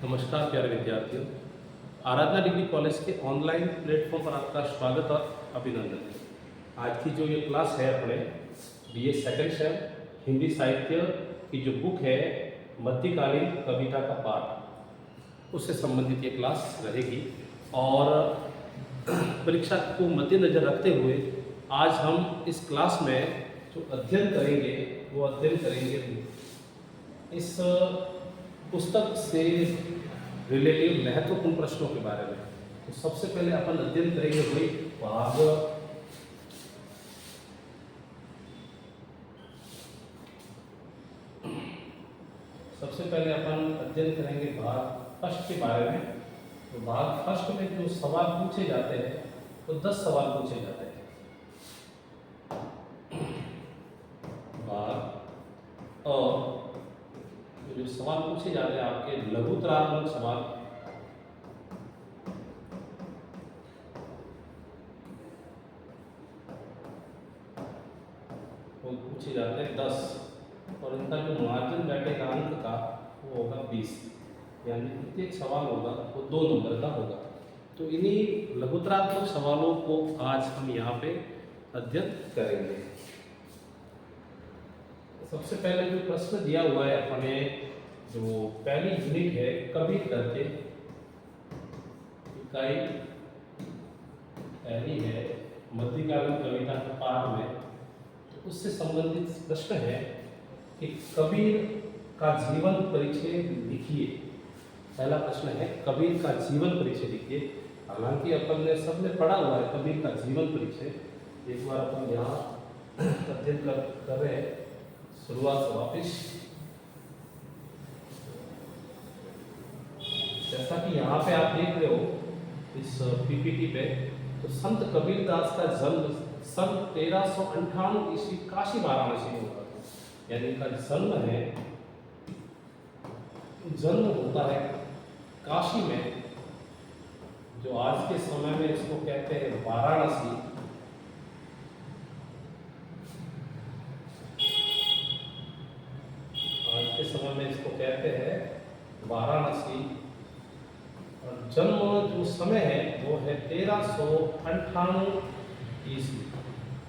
नमस्कार प्यारे विद्यार्थियों, आराधना डिग्री कॉलेज के ऑनलाइन प्लेटफॉर्म पर आपका स्वागत और अभिनंदन। आज की जो ये क्लास है अपने बीए सेकंड सेम हिंदी साहित्य की जो बुक है मध्यकालीन कविता का पाठ, उससे संबंधित ये क्लास रहेगी। और परीक्षा को मद्देनज़र रखते हुए आज हम इस क्लास में जो अध्ययन करेंगे वो अध्ययन करेंगे इस पुस्तक से रिलेटिव महत्वपूर्ण प्रश्नों के बारे में। तो सबसे पहले अपन अध्ययन करेंगे वही भाग भाग फर्स्ट के बारे में। तो भाग फर्स्ट में जो सवाल पूछे जाते हैं तो 10 सवाल पूछे जाते हैं। भाग और जो सवाल पूछे जाते हैं आपके लघुतरात्मक सवाल, वो पूछे जाते हैं 10 और इनका जो मार्जिन बैठेगा अंक का वो होगा 20, यानी प्रत्येक सवाल होगा वो 2 नंबर का होगा। तो इन्हीं लघुतरात्मक सवालों को आज हम यहाँ पे अध्ययन करेंगे। सबसे पहले जो प्रश्न दिया हुआ है अपने जो पहली यूनिट है कबीर करके, इकाई पहली है मध्यकालीन कविता के पाठ में, तो उससे संबंधित प्रश्न है कि कबीर का जीवन परिचय लिखिए। पहला प्रश्न है कबीर का जीवन परिचय लिखिए। हालांकि अपन ने सबने पढ़ा हुआ है कबीर का जीवन परिचय, एक बार अपन यहाँ अध्ययन कर रहे हैं शुरुआत से वापिस। जैसा कि यहाँ पे आप देख रहे हो इस पीपीटी पे, तो संत कबीरदास का जन्म सन 1398 ईस्वी काशी वाराणसी में हुआ था। यानी इनका जन्म होता है काशी में, जो आज के समय में इसको कहते हैं वाराणसी। आज के समय में इसको कहते हैं वाराणसी। और जन्म जो समय है वो है 1398 ईस्वी।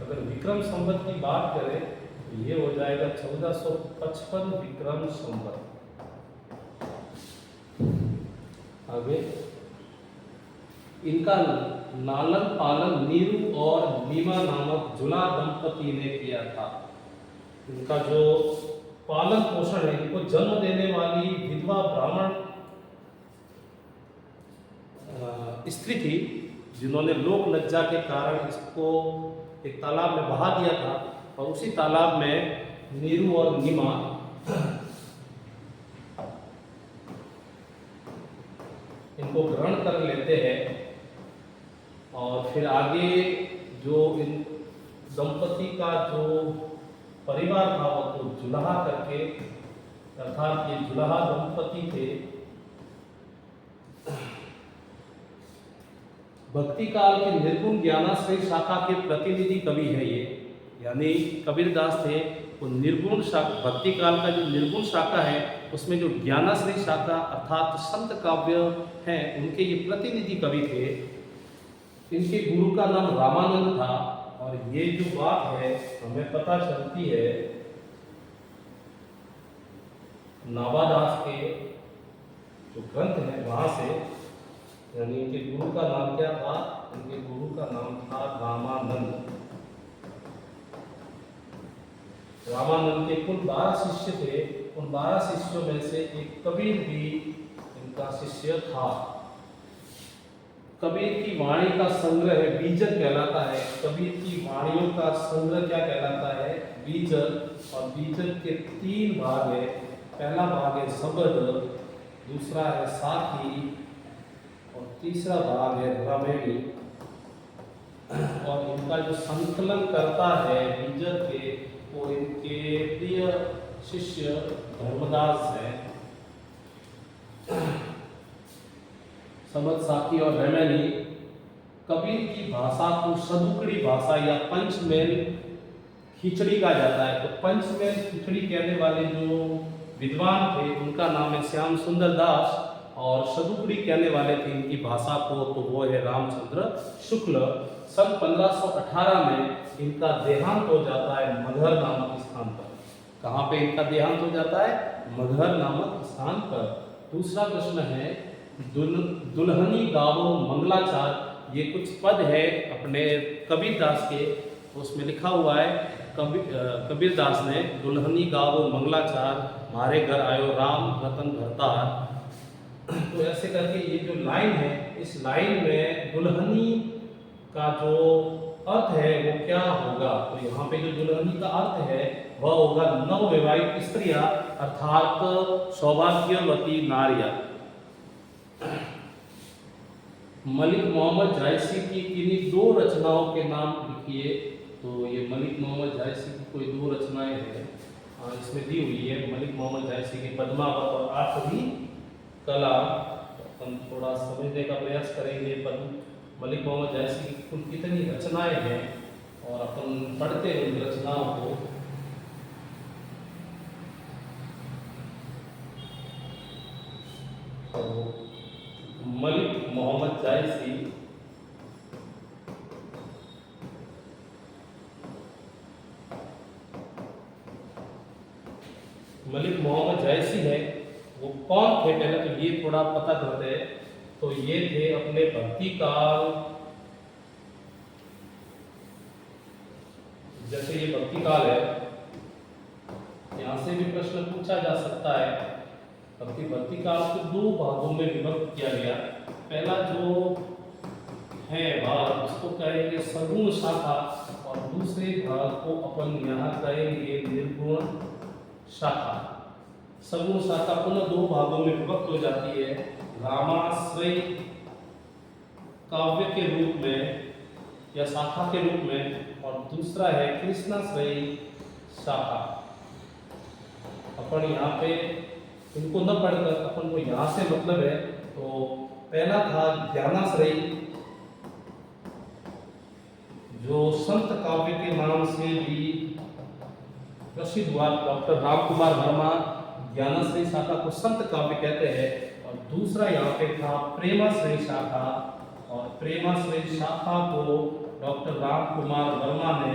अगर विक्रम संवत की बात करें तो ये हो जाएगा 1455 विक्रम संवत। आगे इनका लालन पालन नीरू और नीमा नामक जुला दंपति ने किया था। इनका जो पालन पोषण है, इनको जन्म देने वाली विधवा ब्राह्मण स्त्री थी, जिन्होंने लोक लज्जा के कारण इसको एक तालाब में बहा दिया था। और उसी तालाब में नीरू और नीमा इनको ग्रहण कर लेते हैं। और फिर आगे जो इन दंपति का जो परिवार था वो तो जुलाहा करके, अर्थात ये जुलाहा दंपति थे। भक्ति काल के निर्गुण ज्ञानाश्रय शाखा के प्रतिनिधि कवि है ये, यानी कबीरदास थे वो निर्गुण शाखा, भक्ति काल का जो निर्गुण शाखा है उसमें जो ज्ञानाश्रय शाखा अर्थात संत काव्य हैं उनके ये प्रतिनिधि कवि थे। इनके गुरु का नाम रामानंद था। और ये जो बात है हमें पता चलती है नावादास के जो ग्रंथ है वहां से। यानी इनके गुरु का नाम क्या था? इनके गुरु का नाम था रामानंद। रामानंद के कुल 12 शिष्य थे। उन 12 शिष्यों में से एक कबीर भी इनका शिष्य था। कबीर की वाणी का संग्रह है बीजक कहलाता है। कबीर की वाणियों का संग्रह क्या कहलाता है? बीजक। और बीजक के 3 भाग है। पहला भाग है शब्द, दूसरा है साखी और तीसरा भाग है रमेणी। और इनका जो संकलन करता है बीजक के, वो इनके प्रिय शिष्य धर्मदास है। शब्द, साखी और रमेणी कबीर की भाषा को सदुकड़ी भाषा या पंचमेल खिचड़ी कहा जाता है। तो पंचमेल खिचड़ी कहने वाले जो विद्वान थे उनका नाम है श्याम सुंदर दास। और शतुकड़ी कहने वाले थे इनकी भाषा को, तो वो है रामचंद्र शुक्ल। सन 1518 में इनका देहांत हो जाता है मगहर नामक स्थान पर। कहाँ पे इनका देहांत हो जाता है? मगहर नामक स्थान पर। दूसरा प्रश्न है दुल्हनी गावो मंगलाचार, ये कुछ पद है अपने कबीरदास के, उसमें लिखा हुआ है कबीरदास ने दुल्हनी गावो मंगलाचार, मारे घर आयो राम रतन भरतार। तो ऐसे करके ये जो लाइन है, इस लाइन में दुल्हनी का जो अर्थ है वो क्या होगा? तो यहाँ पे जो दुल्हनी का अर्थ है वह होगा नवविवाहित स्त्रियां अर्थात सौभाग्यवती नारियां। मलिक मोहम्मद जायसी की किन्हीं दो रचनाओं के नाम लिखिए। तो ये मलिक मोहम्मद जायसी की कोई दो रचनाएं हैं, इसमें दी हुई है। मलिक मोहम्मद जायसी की पद्मावत और आठवीं कला। हम थोड़ा समझने का प्रयास करेंगे मलिक मोहम्मद जायसी की कुल कितनी रचनाएं हैं और अपन पढ़ते हैं उन रचनाओं को। तो मलिक मोहम्मद जायसी मलिक मोहम्मद जायसी है वो कौन थे? पहले तो ये थोड़ा पता करते हैं। तो ये थे अपने भक्ति काल, जैसे ये भक्ति काल है, यहाँ से भी प्रश्न पूछा जा सकता है। भक्ति काल को दो भागों में विभक्त किया गया। पहला जो है भाग उसको कहेंगे सगुण शाखा और दूसरे भाग को अपन यहाँ कहेंगे निर्गुण शाखा। सगुण शाखा पुनः दो भागों में विभक्त हो जाती है, रामाश्रय काव्य के रूप में या शाखा के रूप में, और दूसरा है कृष्णाश्रय शाखा। अपन यहाँ पे इनको न पढ़कर अपन को यहाँ से मतलब है। तो पहला था ज्ञानाश्रय, जो संत काव्य के नाम से भी प्रसिद्ध हुआ। डॉक्टर रामकुमार वर्मा ज्ञानाश्रय शाखा को संत काव्य कहते हैं। और दूसरा यहाँ पे था प्रेमाश्रय शाखा, और प्रेमाश्रय शाखा को डॉक्टर रामकुमार वर्मा ने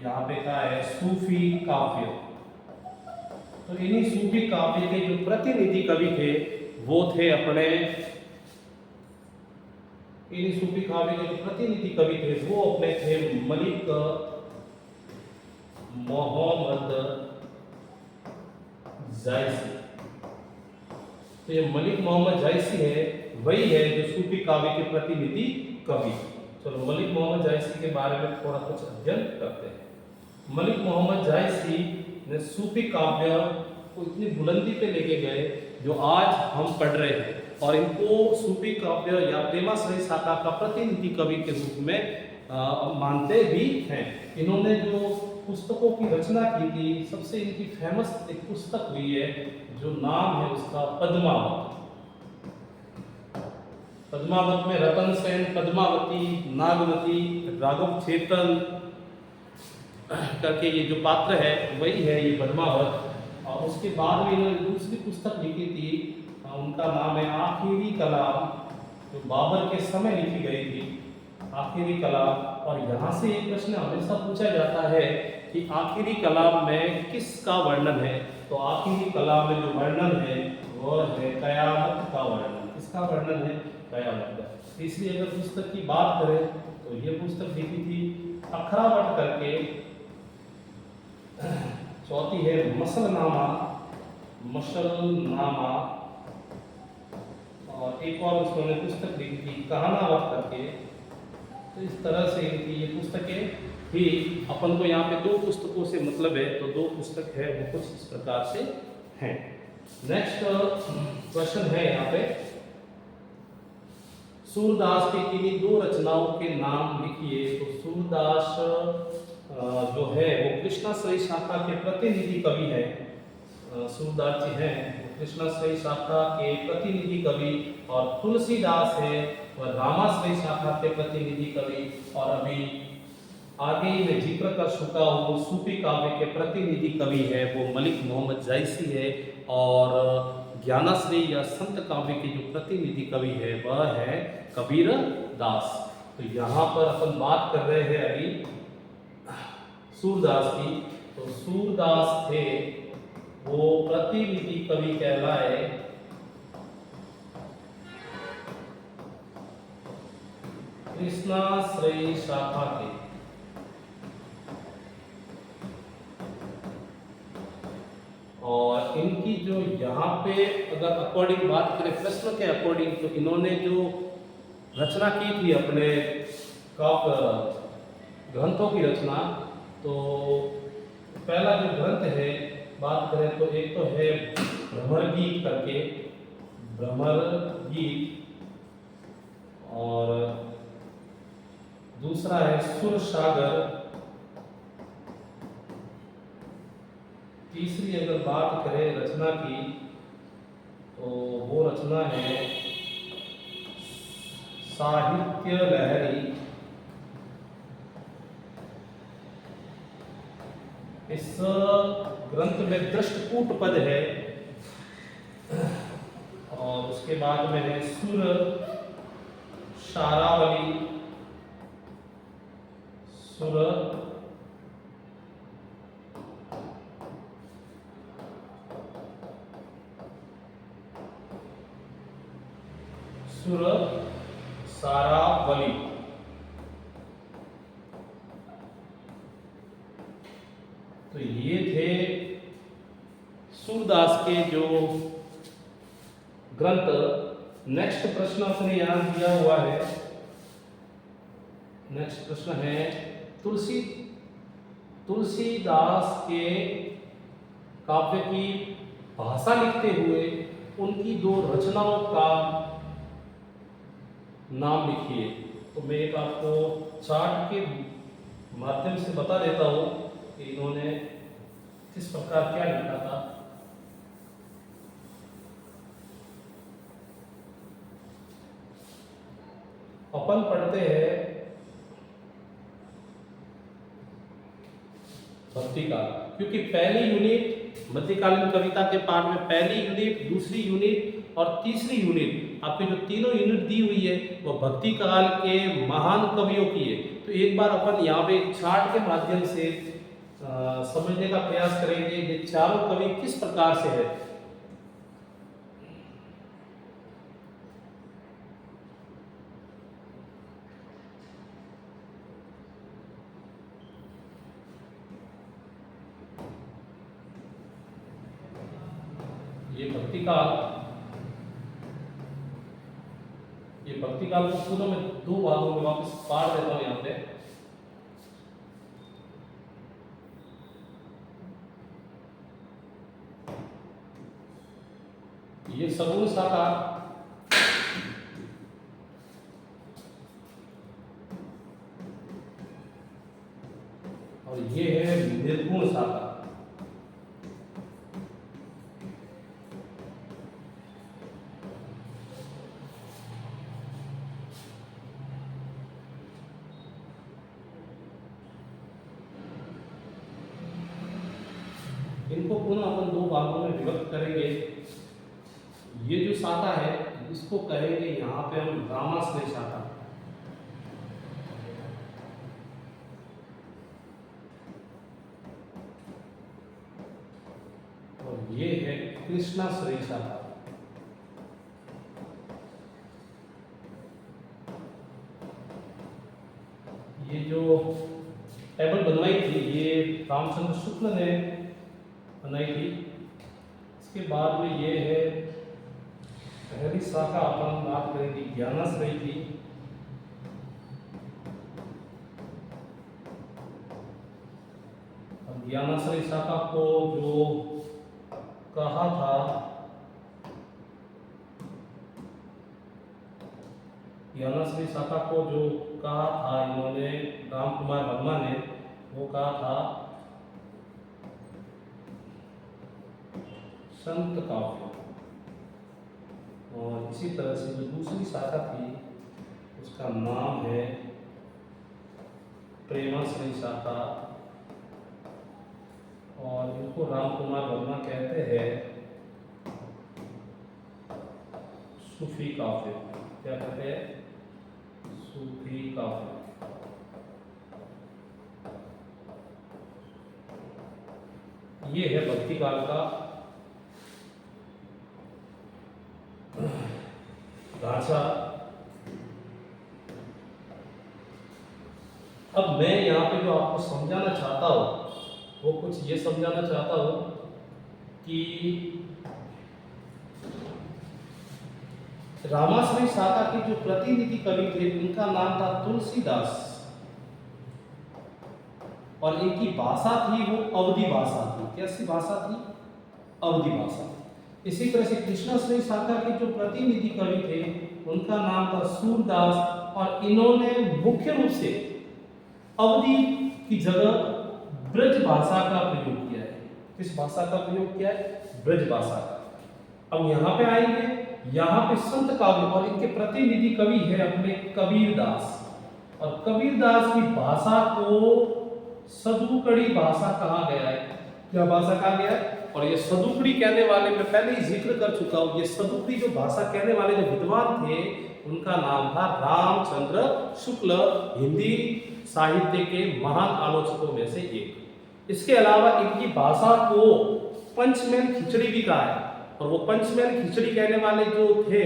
यहाँ पे कहा है सूफी काव्य। तो इन्हीं सूफी काव्य के जो प्रतिनिधि कवि थे वो थे अपने, इन्हीं सूफी काव्य के जो प्रतिनिधि कवि थे वो अपने थे मलिक मोहम्मद जायसी। तो ये मलिक मोहम्मद जायसी है, वही है जो सूफी काव्य के प्रतिनिधि कवि। चलो मलिक मोहम्मद जायसी के बारे में थोड़ा कुछ अध्ययन करते हैं। मलिक मोहम्मद जायसी ने सूफी काव्य को इतनी बुलंदी पे लेके गए जो आज हम पढ़ रहे हैं, और इनको सूफी काव्य या प्रेमाश्रय शाखा का प्रतिनिधि कवि के रूप में मानते भी हैं। इन्होंने जो पुस्तकों की रचना की थी, सबसे इनकी फेमस एक पुस्तक हुई है जो नाम है उसका पद्मावत। पद्मावत में रतन सेन, पद्मावती, नागवती, राघव चेतन करके ये जो पात्र है वही है ये पद्मावत। और उसके बाद में इन्होंने दूसरी पुस्तक लिखी थी, उनका नाम है आखिरी कलाम, जो बाबर के समय लिखी गई थी, आखिरी कलाम। और यहाँ से एक प्रश्न हमेशा पूछा जाता है कि आखिरी कलाम में किसका वर्णन है? तो आखिरी कलाम में जो वर्णन है वह है कयामत का वर्णन। किसका वर्णन है? कयामत का। इसलिए अगर पुस्तक की बात करें तो ये पुस्तक लिखी थी अखरावट करके। चौथी है मसलनामा, मसलनामा। और एक और उसने पुस्तक लिखी थी कहानावत करके। तो इस तरह से इनकी ये पुस्तकें ही, अपन को यहाँ पे दो पुस्तकों से मतलब है, तो दो पुस्तक है वो कुछ इस प्रकार से हैं। नेक्स्ट क्वेश्चन है यहाँ पे, सूरदास की किन्हीं दो रचनाओं के नाम लिखिए। तो सूरदास जो है वो कृष्णाश्रय शाखा के प्रतिनिधि कवि है। सूरदास जी हैं कृष्णाश्रय शाखा के प्रतिनिधि कवि, और तुलसीदास है वह रामाश्रय शाखा के प्रतिनिधि कवि। और अभी आगे मैं जिक्र कर चुका हूँ सूफी काव्य के प्रतिनिधि कवि है वो मलिक मोहम्मद जायसी है। और ज्ञानाश्रय या संत काव्य के जो प्रतिनिधि कवि है वह है कबीर दास। तो यहाँ पर अपन बात कर रहे हैं अभी सूरदास की। तो सूरदास थे वो प्रतिनिधि कवि कहलाए कृष्णाश्रयी शाखा के। और इनकी जो यहाँ पे अगर अकॉर्डिंग बात करें प्रश्न के अकॉर्डिंग, तो इन्होंने जो रचना की थी अपने काव्य ग्रंथों की रचना, तो पहला जो ग्रंथ है बात करें तो एक तो है भ्रमर गीत करके, भ्रमर गीत, और दूसरा है सुर सागर, तीसरी अगर बात करें रचना की तो वो रचना है साहित्य लहरी। इस ग्रंथ में दृष्टकूट पद है, और उसके बाद में है सुर शारावली, सुर सारावली। तो ये थे सूरदास के जो ग्रंथ। नेक्स्ट प्रश्न अपने यहां दिया हुआ है। नेक्स्ट प्रश्न है तुलसीदास के काव्य की भाषा लिखते हुए उनकी दो रचनाओं का नाम लिखिए। तो मैं एक आपको चार्ट के माध्यम से बता देता हूँ कि इन्होंने किस प्रकार क्या लिखा था। अपन पढ़ते हैं भक्तिकाल, क्योंकि पहली यूनिट मध्यकालीन कविता के पाठ में पहली यूनिट, दूसरी यूनिट और तीसरी यूनिट, आपकी जो तीनों यूनिट दी हुई है वो भक्ति काल के महान कवियों की है। तो एक बार अपन यहाँ पे चार्ट के माध्यम से समझने का प्रयास करेंगे ये चारों कवि किस प्रकार से है। ये भक्ति काल को पूरा मैं दो भागों में वापस पार देता हूं यहाँ पे। ये सगुण शाखा, और ये है निर्गुण शाखा। इनको पुनः अपन दो भागों में विभक्त करेंगे। ये जो शाखा है इसको कहेंगे यहाँ पे हम रामाश्रय शाखा, और ये है कृष्णाश्रय शाखा। ये जो टेबल बनवाई थी ये रामचंद्र शुक्ल ने बनाई थी। इसके बाद में ये है पहली शाखा अपन बात करेंगे ज्ञानाश्रय की। ज्ञानाश्रय शाखा को जो कहा था, ज्ञानाश्रय शाखा को जो कहा था इन्होंने राम कुमार वर्मा ने, वो कहा था संत काव्य। और इसी तरह से जो दूसरी शाखा थी उसका नाम है प्रेमाश्रय शाखा, और इनको राम कुमार वर्मा कहते हैं। सूफी काफिर, क्या कहते हैं, सूफी काफिर। ये है भक्ति काल का ढांचा। अब मैं यहाँ पे जो आपको समझाना चाहता हूँ वो कुछ ये समझाना चाहता हूँ कि रामाश्रय शाखा के जो प्रतिनिधि कवि थे उनका नाम था तुलसीदास, और इनकी भाषा थी वो अवधी भाषा थी। कैसी भाषा थी? अवधी भाषा। इसी तरह से कृष्णाश्रय शाखा के जो प्रतिनिधि कवि थे उनका नाम था सूरदास, और इन्होंने मुख्य रूप से अवधी की जगह ब्रज भाषा का प्रयोग किया है। किस भाषा का प्रयोग किया है? ब्रज भाषा का। अब यहाँ पे आएंगे, यहाँ पे संत काव्य और इनके प्रतिनिधि कवि है अपने कबीरदास, और कबीरदास की भाषा को सदुकड़ी भाषा कहा गया है। क्या भाषा कहा गया है? और ये सदुकड़ी कहने वाले मैं पहले ही जिक्र कर चुका हूँ। ये सदुकड़ी जो भाषा कहने वाले जो विद्वान थे उनका नाम था रामचंद्र शुक्ल, हिंदी साहित्य के महान आलोचकों में से एक। इसके अलावा इनकी भाषा को पंचमेल खिचड़ी भी कहा है, और वो पंचमेल खिचड़ी कहने वाले जो थे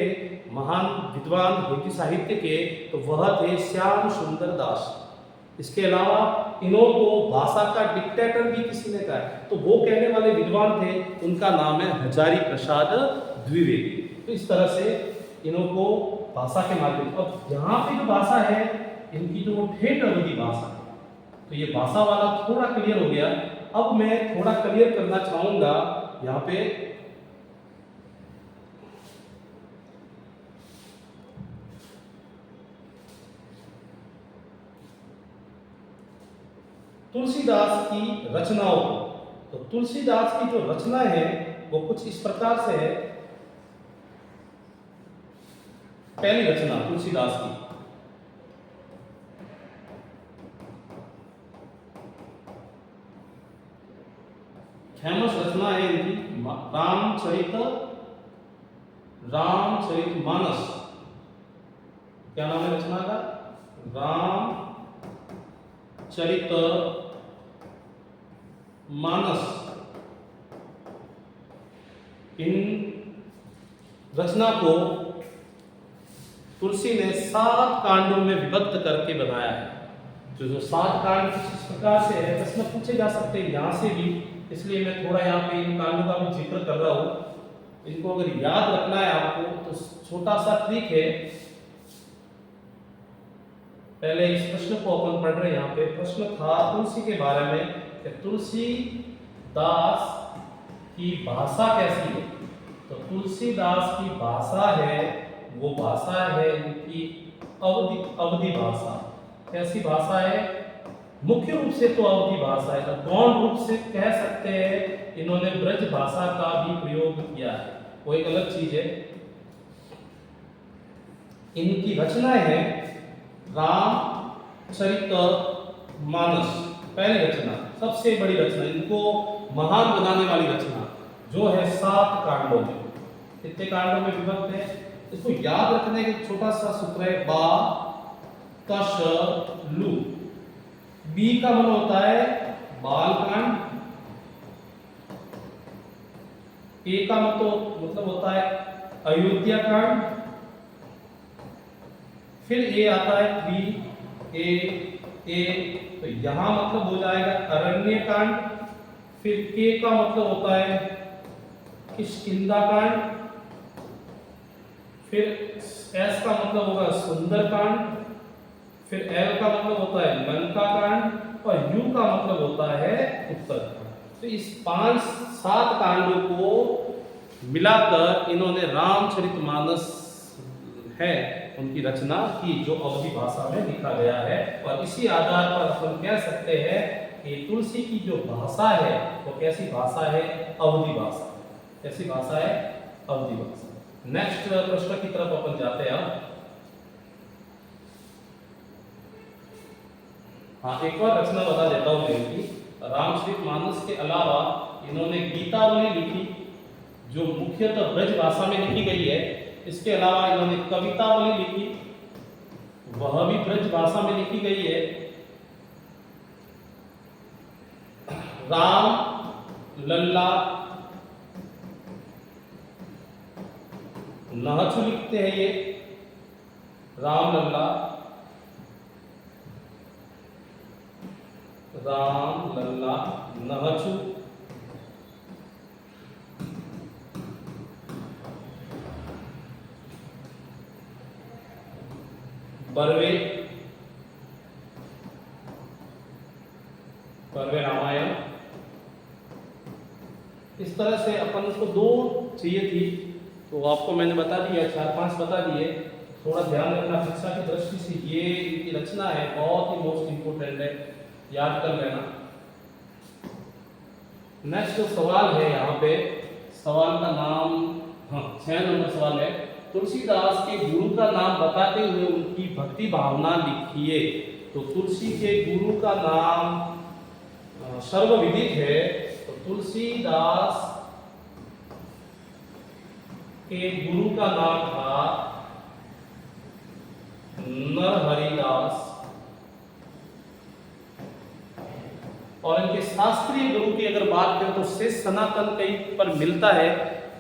महान विद्वान हिंदी साहित्य के, तो वह थे श्याम सुंदर दास। इसके अलावा इन्हों को भाषा का डिक्टेटर भी किसी ने कहा है, तो वो कहने वाले विद्वान थे, उनका नाम है हजारी प्रसाद द्विवेदी। तो इस तरह से इन्हों को भाषा के माध्यम। अब यहाँ पे जो भाषा है इनकी जो ठेठ अवधी भाषा है, तो ये भाषा वाला थोड़ा क्लियर हो गया। अब मैं थोड़ा क्लियर करना चाहूंगा यहाँ पे तुलसीदास की रचनाओं को। तो तुलसीदास की जो रचना है वो कुछ इस प्रकार से है। पहली रचना तुलसीदास की, फेमस रचना है इनकी रामचरितमानस। क्या नाम है रचना का? रामचरितमानस। इन रचना को तुलसी ने 7 कांडों में विभक्त करके बनाया है। जो 7 कांड इस प्रकार से है, प्रश्न पूछे जा सकते हैं यहाँ से भी, इसलिए मैं थोड़ा यहाँ पे इन कांडों का भी जिक्र कर रहा हूँ। इनको अगर याद रखना है आपको तो छोटा सा ट्रिक है। पहले इस प्रश्न को अपन पढ़ रहे हैं। यहाँ पे प्रश्न था तुलसी के बारे में कि तुलसीदास की भाषा कैसी है। तो तुलसीदास की भाषा है, वो भाषा है इनकी अवधी भाषा। कैसी भाषा है? मुख्य रूप से तो अवधी भाषा है, गौण रूप से कह सकते हैं इन्होंने ब्रज भाषा का भी प्रयोग किया है, वो एक अलग चीज है। इनकी रचनाएं हैं रामचरितमानस, पहली रचना, सबसे बड़ी रचना, इनको महान बनाने वाली रचना, जो है 7 कांडों में। कितने कांडों में विभक्त है? इसको याद रखने का छोटा सा सूत्र है, बा कश लू। बी का मतलब होता है बालकांड, ए का मतलब होता है अयोध्या कांड, फिर ए आता है बी ए, तो यहां मतलब हो जाएगा अरण्य कांड, फिर के का मतलब होता है किष्किंधा कांड, फिर एस का मतलब होगा सुंदर कांड, फिर एल का मतलब होता है लंका कांड, और यू का मतलब होता है उत्तर कांड। तो इस 5-7 कांडों को मिलाकर इन्होंने रामचरितमानस है उनकी रचना की, जो अवधी भाषा में लिखा गया है। और इसी आधार पर अपन कह सकते हैं कि तुलसी की जो भाषा है वो कैसी भाषा है? अवधी भाषा। कैसी भाषा है? अवधी भाषा। नेक्स्ट प्रश्न की तरफ अपन जाते हैं। हाँ, एक और रचना बता देता हूँ मैं इनकी। रामचरितमानस के अलावा इन्होंने गीतावली लिखी, जो मुख्यतः ब्रज भाषा में लिखी गई है। इसके अलावा इन्होंने कवितावली लिखी, वह भी ब्रज भाषा में लिखी गई है। राम लल्ला नहचु लिखते हैं ये, राम लल्ला नहचु। बर्वे रामायण। इस तरह से अपन उसको 2 चाहिए थी, तो आपको मैंने बता दिया, 4-5 बता दिए। थोड़ा ध्यान रखना शिक्षा की दृष्टि से, ये इनकी रचना है, बहुत ही मोस्ट इंपोर्टेंट है, याद कर लेना। नेक्स्ट जो सवाल है यहाँ पे, सवाल का नाम 6 नंबर सवाल है, तुलसीदास के गुरु का नाम बताते हुए उनकी भक्ति भावना लिखिए। तो तुलसी के गुरु का नाम सर्वविदित है, तो तुलसीदास के गुरु का नाम था नरहरिदास, और इनके शास्त्रीय गुरु की अगर बात करें तो शेष सनातन कहीं पर मिलता है,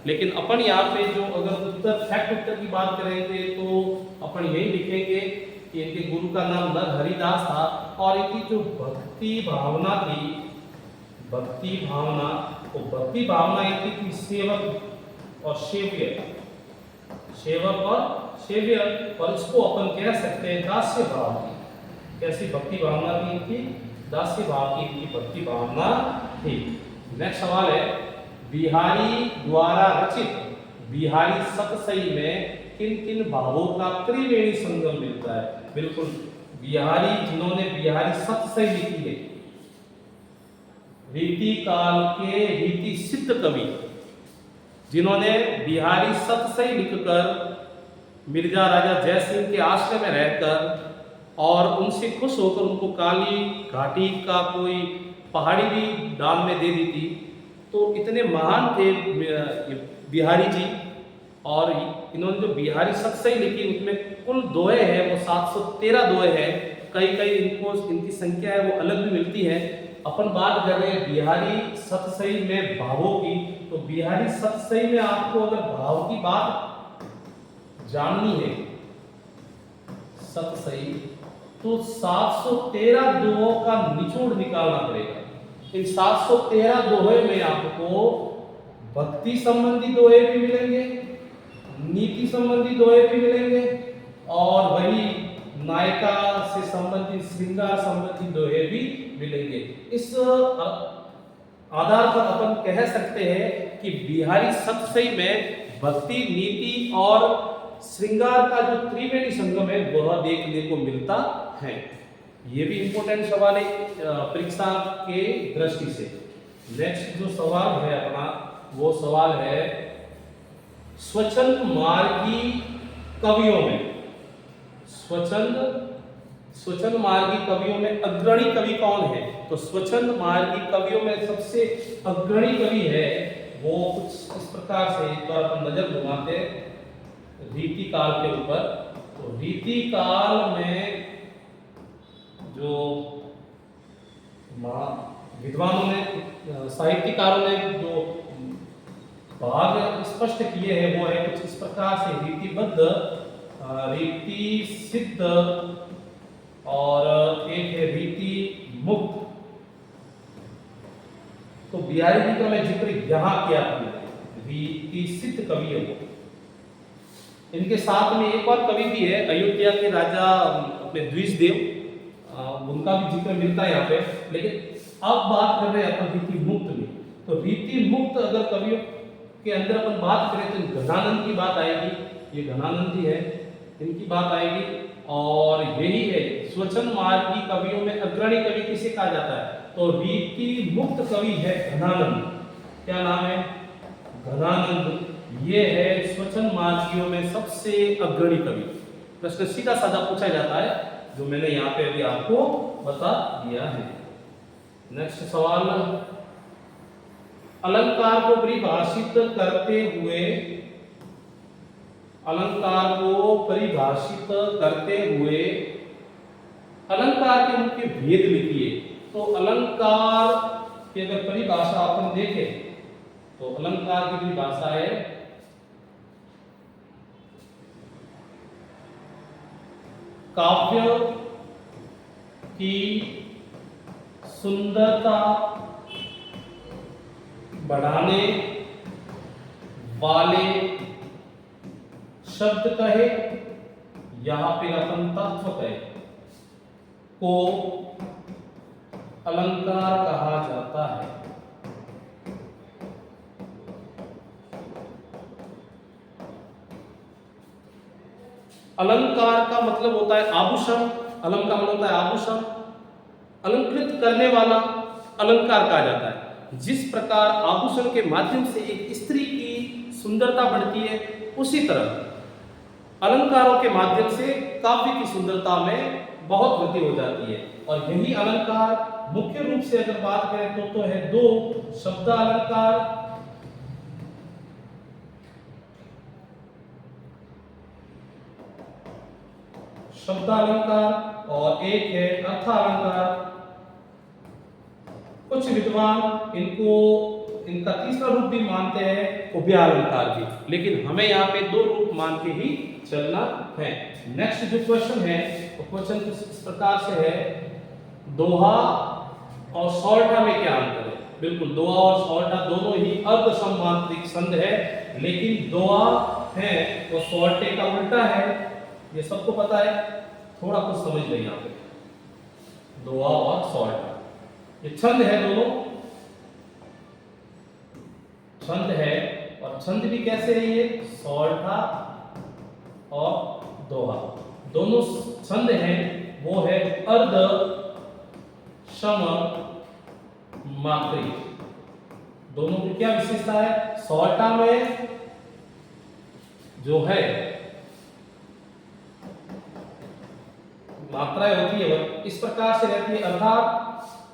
लेकिन अपन यहाँ पे जो अगर उत्तर की बात करेंगे तो अपन यही लिखेंगे कि इनके गुरु का नाम नरहरिदास था, और इनकी जो भक्ति भावना थी, भक्ति भावना इनकी थी सेवक और सेव्य, और इसको अपन कह सकते हैं दास्य भाव की। कैसी भक्ति भावना थी इनकी? दास्य भाव की इनकी भक्ति भावना थी। नेक्स्ट सवाल है, बिहारी द्वारा रचित बिहारी सतसई में किन किन भावों का त्रिवेणी संगम मिलता है? बिल्कुल, बिहारी जिन्होंने बिहारी सतसई लिखी है, रीति काल के रीति सिद्ध कवि जिन्होंने बिहारी सतसई लिखकर मिर्जा राजा जयसिंह के आश्रय में रहकर और उनसे खुश होकर उनको काली घाटी का कोई पहाड़ी भी दान में दे दी थी। तो इतने महान थे बिहारी जी, और इन्होंने जो बिहारी सतसई लिखी उसमें कुल दोहे हैं, वो 713 दोहे हैं। कई इनको इनकी संख्या है वो अलग भी मिलती है। अपन बात कर रहे हैं बिहारी सतसई में भावों की, तो बिहारी सतसई में आपको अगर भाव की बात जाननी है सतसई, तो 713 दोहों का निचोड़ निकालना पड़ेगा। इन 713 दोहे में आपको भक्ति संबंधी दोहे भी मिलेंगे, नीति संबंधी दोहे भी मिलेंगे, और वही नायिका से संबंधित श्रृंगार संबंधी दोहे भी मिलेंगे। इस आधार पर अपन कह सकते हैं कि बिहारी सतसई में भक्ति, नीति और श्रृंगार का जो त्रिवेणी संगम है वह देखने को मिलता है। ये भी इंपॉर्टेंट सवाल है परीक्षा के दृष्टि से। नेक्स्ट जो सवाल है अपना, वो सवाल है स्वच्छंद मार्गी कवियों में, स्वच्छंद मार्गी कवियों में अग्रणी कवि कौन है? तो स्वच्छंद मार्गी कवियों में सबसे अग्रणी कवि है वो कुछ इस प्रकार से, एक बार अपन नजर घुमाते रीति काल के ऊपर। तो रीति काल में जो विद्वानों ने, साहित्यकारों ने जो भाग स्पष्ट किए हैं वो है कुछ इस प्रकार से, रीतिबद्ध, रीति सिद्ध, और एक है रीति मुक्त। तो बिहारी जी का मैं जिक्र यहाँ किया था, रीति सिद्ध कवि है वो। इनके साथ में एक और कवि भी है अयोध्या के राजा अपने द्विजदेव, उनका भी जिक्र मिलता है यहाँ पे। लेकिन अब बात कर रहे हैं अपन रीति मुक्त में। तो रीति मुक्त अगर कवियों के अंदर अपन बात करें तो घनानंद की बात आएगी, ये घनानंद जी है, इनकी बात आएगी। और यही है स्वच्छंद मार्गी कवियों में अग्रणी कवि किसे कहा जाता है? तो रीति मुक्त कवि है घनानंद। क्या नाम है? घनानंद। ये है स्वच्छंद मार्गियों में सबसे अग्रणी कवि। प्रश्न सीधा साधा पूछा जाता है जो मैंने यहाँ पे अभी आपको बता दिया है। नेक्स्ट सवाल, अलंकार को परिभाषित करते हुए अलंकार को परिभाषित करते हुए अलंकार के मुख्य भेद लिखिए। तो अलंकार की अगर परिभाषा अपन देखें तो अलंकार की परिभाषा है काव्य की सुंदरता बढ़ाने वाले शब्द कहे यहां पे अपन तत्व कहे को अलंकार कहा जाता है। अलंकार का मतलब होता है आभूषण। अलंकार मतलब होता है आभूषण, अलंकृत करने वाला अलंकार कहा जाता है। जिस प्रकार आभूषण के माध्यम से एक स्त्री की सुंदरता बढ़ती है, उसी तरह अलंकारों के माध्यम से काव्य की सुंदरता में बहुत वृद्धि हो जाती है। और यही अलंकार मुख्य रूप से अगर बात करें तो है दो शब्द अलंकार, शब्दालंकार और एक है अर्थालंकार। कुछ विद्वान इनका तीसरा रूप भी मानते हैं उभयालंकार भी, लेकिन हमें यहाँ पे दो रूप मान के ही चलना है। नेक्स्ट जो क्वेश्चन है वो क्वेश्चन इस प्रकार से है, दोहा और सौरठा में क्या अंतर है? बिल्कुल, दोहा और सौरठा दोनों ही अर्ध समांतरिक संध है, लेकिन दोहा है वो सौरठे का उल्टा है, ये सबको पता है। थोड़ा कुछ समझ लें यहाँ पे, दोहा और सौरठा ये छंद है, दोनों छंद है। और छंद भी कैसे है? ये सौरठा और दोहा दोनों छंद हैं, वो है अर्ध सम मात्री। दोनों की क्या विशेषता है? सौरठा में जो है मात्राएं होती है वो इस प्रकार से रहती है, अर्थात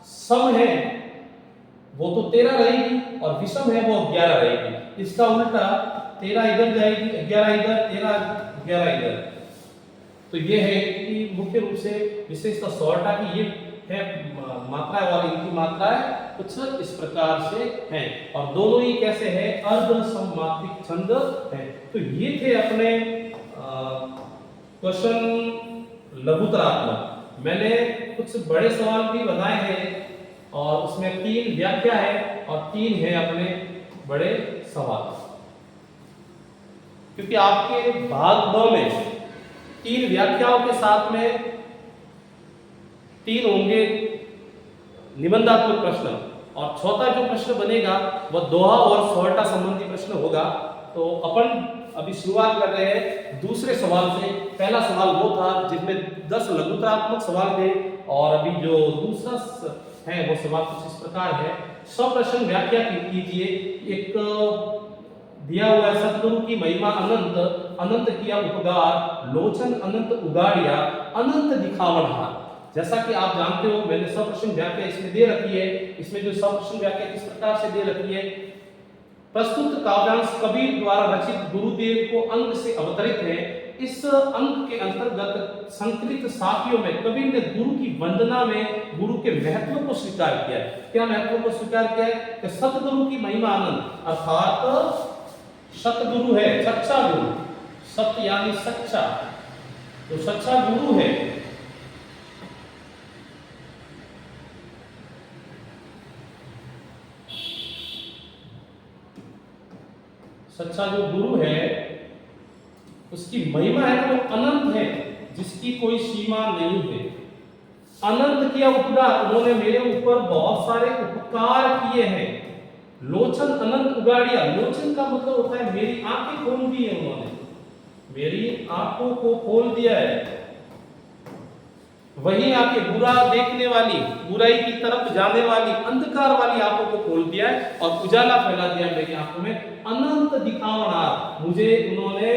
सम है वो तो 13 रहेगी और विषम है वो 11 रहेगी। इसका उल्टा 13 इधर जाएगी, 11 इधर, 13 11 इधर। तो ये है कि मुख्य रूप से विशेषता सौरठा की ये है मात्राएं, और इनकी मात्राएं कुछ इस प्रकार से हैं, और दोनों ही कैसे हैं? अर्ध सममात्रिक छंद है। तो ये थे अपने क्वेश्चन लघुतरात्मक। मैंने कुछ बड़े सवाल भी बनाए हैं और उसमें 3 व्याख्या है और 3 है अपने बड़े सवाल, क्योंकि आपके भाग ब में 3 व्याख्याओं के साथ में 3 होंगे निबंधात्मक प्रश्न, और चौथा जो प्रश्न बनेगा वह दोहा और सौरठा संबंधी प्रश्न होगा। तो अपन अभी शुरुआत कर रहे हैं दूसरे सवाल से। पहला सवाल वो था जिसमें 10 लघुतरात्मक सवाल थे, और अभी जो दूसरा है वो सवाल कुछ इस प्रकार है। प्रश्न व्याख्या कीजिए। एक दिया हुआ है, सतगुरु की महिमा अनंत, अनंत किया उपकार, लोचन अनंत उगाड़िया, अनंत दिखावनहार। जैसा कि आप जानते हो, मैंने प्रश्न व्याख्या इसमें दे रखी है। इसमें जो प्रश्न व्याख्या किस प्रकार से दे रखी है, प्रस्तुत काव्यांश कबीर द्वारा रचित गुरुदेव को अंग से अवतरित है। इस अंग के अंतर्गत संकलित साखियों में कबीर ने गुरु की वंदना में गुरु के महत्व को स्वीकार किया है। क्या महत्व को स्वीकार किया है? कि सतगुरु की महिमा अनंत, अर्थात सतगुरु है, सच्चा गुरु, सत्य यानी सच्चा, तो सच्चा गुरु है। सच्चा जो गुरु है उसकी महिमा है वो अनंत है, जिसकी कोई सीमा नहीं है। अनंत किया उपकार, उन्होंने मेरे ऊपर बहुत सारे उपकार किए हैं। लोचन अनंत उगाड़िया, लोचन का मतलब होता है मेरी आंखें खोल दी है, उन्होंने मेरी आंखों को खोल दिया है। वही आंखें बुरा देखने वाली, बुराई की तरफ जाने वाली, अंधकार वाली आंखों को खोल दिया है और उजाला फैला दिया मेरी आंखों में। अनंत दिखावनहार, मुझे उन्होंने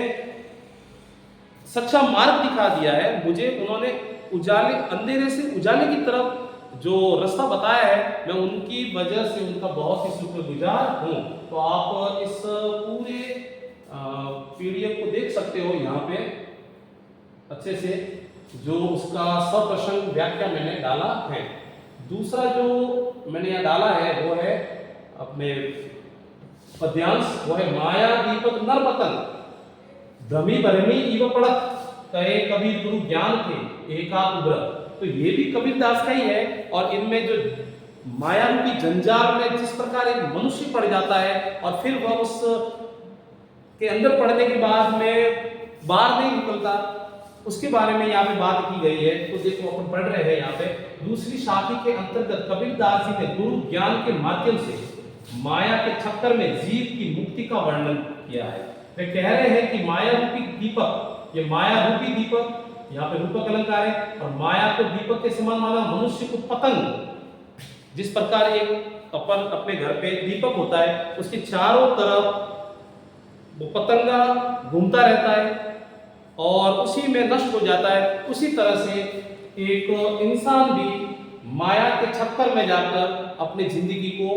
सच्चा मार्ग दिखा दिया है। मुझे उन्होंने उजाले, अंधेरे से उजाले की तरफ जो रास्ता बताया है, मैं उनकी वजह से उनका बहुत ही शुक्रगुजार हूं। तो आप इस पूरे पीडीएफ को देख सकते हो यहाँ पे अच्छे से, जो उसका सप्रश्न व्याख्या मैंने डाला है। दूसरा जो मैंने यहाँ डाला है वो है अपने पद्यांश, वो है माया दीपक नरपतन भ्रमी भरमी इव पड़त कहे कबीर गुरु ज्ञान थे एकाक उग्रत। तो ये भी कबीर दास का ही है। और इनमें जो माया रूपी जंजाल में जिस प्रकार एक मनुष्य पड़ जाता है और फिर वह उस के अंदर पड़ने के बाद में बाहर नहीं निकलता, उसके बारे में यहाँ पे बात की गई है। तो देखो अपन पढ़ रहे हैं यहाँ पे दूसरी शाखी के अंतर्गत कबीर दास जी ने गुरु ज्ञान के माध्यम से माया के चक्कर में जीव की मुक्ति का वर्णन किया है। वे कह रहे हैं कि माया रूपी दीपक, ये माया रूपी दीपक, यहाँ पे रूपक अलंकार है, और माया को दीपक के समान माना मनुष्य को पतंग, जिस प्रकार एक अपन अपने घर पे दीपक होता है उसके चारों तरफ वो पतंगा घूमता रहता है और उसी में नष्ट हो जाता है, उसी तरह से एक इंसान भी माया के चक्कर में जाकर अपनी जिंदगी को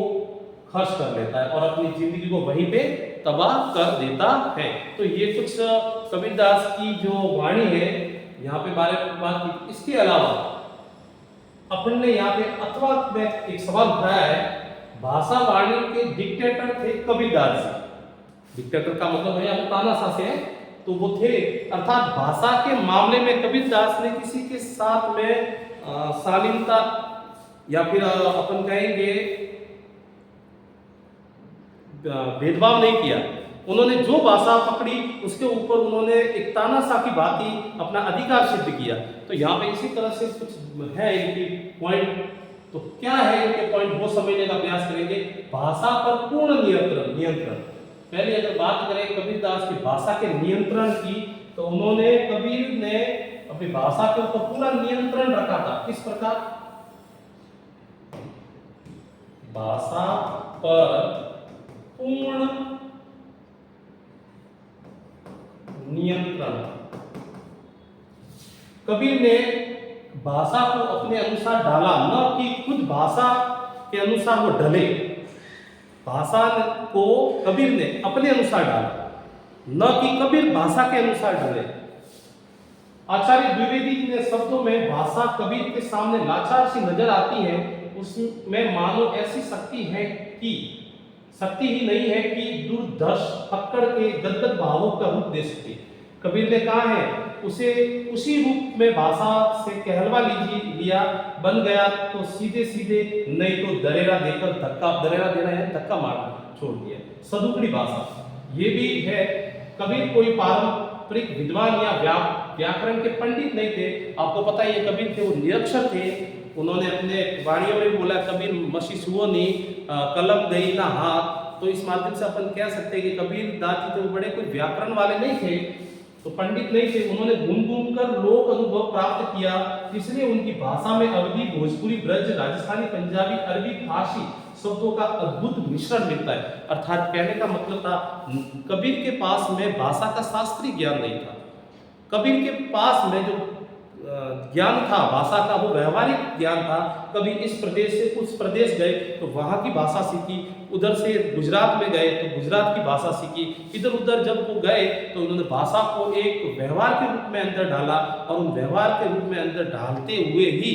खर्च कर लेता है और अपनी जिंदगी को वहीं पे तबाह कर देता है। तो ये कुछ कबीर दास की जो वाणी है यहाँ पे बारे में बात की। इसके अलावा अपन ने यहाँ पे अथवा में एक सवाल उठाया है, भाषा वाणी के डिक्टेटर थे कबीर दास जी। डिक्टेटर का मतलब है यहाँ तानाशाह से है, तो वो थे, अर्थात भाषा के मामले में कबीर दास ने किसी के साथ में शालीनता या फिर अपन कहेंगे भेदभाव नहीं किया। उन्होंने जो भाषा पकड़ी उसके ऊपर उन्होंने एक तानाशाह की भांति अपना अधिकार सिद्ध किया। तो यहाँ पे इसी तरह से कुछ है इनकी पॉइंट। तो क्या है इनके पॉइंट वो समझने का प्रयास करेंगे। भाषा पर पूर्ण नियंत्रण। पहले अगर बात करें कबीर दास की भाषा के नियंत्रण की, तो उन्होंने कबीर ने अपनी भाषा के ऊपर पूरा नियंत्रण रखा था। किस प्रकार? भाषा पर पूर्ण नियंत्रण। कबीर ने भाषा को अपने अनुसार डाला, न कि खुद भाषा के अनुसार वो ढले। भाषा को कबीर ने अपने अनुसार डाला, न कि कबीर भाषा के अनुसार ढले। आचार्य द्विवेदी ने शब्दों में भाषा कबीर के सामने लाचार सी नजर आती है, उसमें मानो ऐसी शक्ति है कि शक्ति ही नहीं है कि दुर्धर्ष पकड़ के गदगद भावों का रूप दे सके। कबीर ने कहा है उसे उसी रूप में भाषा से कहलवा लिया बन गया तो सीधे सीधे, नहीं तो दरेरा देकर दरेरा देना है धक्का मारना छोड़ दिया। सदुकड़ी भाषा ये भी है। कबीर कोई पारंपरिक विद्वान या व्याकरण के पंडित नहीं थे। आपको पता है ये कबीर थे, वो निरक्षर थे। उन्होंने अपने वाणियों में बोला कबीर मशीसुओ नी कलम गई ना हाथ। तो इस माध्यम से अपन कह सकते हैं कि कबीर दास जी तो बड़े कोई व्याकरण वाले नहीं थे, तो पंडित नहीं थे। उन्होंने घूम घूम कर लोक अनुभव प्राप्त किया, इसलिए उनकी भाषा में अवधी, भोजपुरी, ब्रज, राजस्थानी, पंजाबी, अरबी, फारसी शब्दों का अद्भुत मिश्रण मिलता है। अर्थात कहने का मतलब था कबीर के पास में भाषा का शास्त्रीय ज्ञान नहीं था। कबीर के पास में जो ज्ञान था भाषा का, वो व्यवहारिक ज्ञान था। कभी इस प्रदेश से उस प्रदेश गए तो वहाँ की भाषा सीखी, उधर से गुजरात में गए तो गुजरात की भाषा सीखी, इधर उधर जब वो गए तो उन्होंने भाषा को एक व्यवहार के रूप में अंदर डाला और उन व्यवहार के रूप में अंदर डालते हुए ही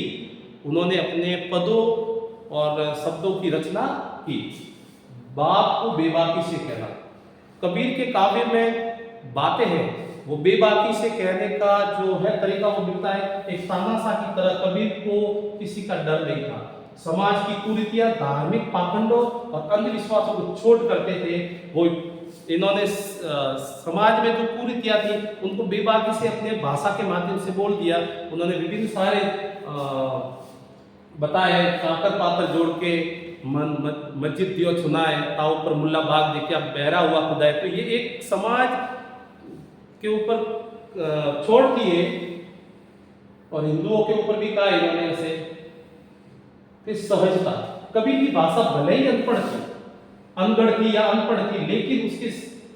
उन्होंने अपने पदों और शब्दों की रचना की। बात को बेबाकी से कहना, कबीर के काव्य में बातें हैं वो बेबाकी से कहने का जो है तरीका वो मिलता है एक तानाशाह की तरह। कबीर को किसी का डर नहीं था। समाज की कुरीतियां, धार्मिक पाखंडों और अंधविश्वासों को छोड़ करते थे। वो इन्होंने समाज में जो कुरीतियां थी उनको बेबाकी से अपने भाषा के माध्यम से बोल दिया। उन्होंने विभिन्न सारे बताए, काकर पात्र जोड़ के मस्जिद दियो सुनाए, ताऊ पर मुल्ला बाग देखिए बहरा हुआ खुदा है। तो ये एक समाज के ऊपर छोड़ दिए और हिंदुओं के ऊपर भी कहा इन्होंने ऐसे। फिर सहजता, कबीर की भाषा भले ही अनपढ़ थी, अनगढ़ थी या अनपढ़ थी, लेकिन उसके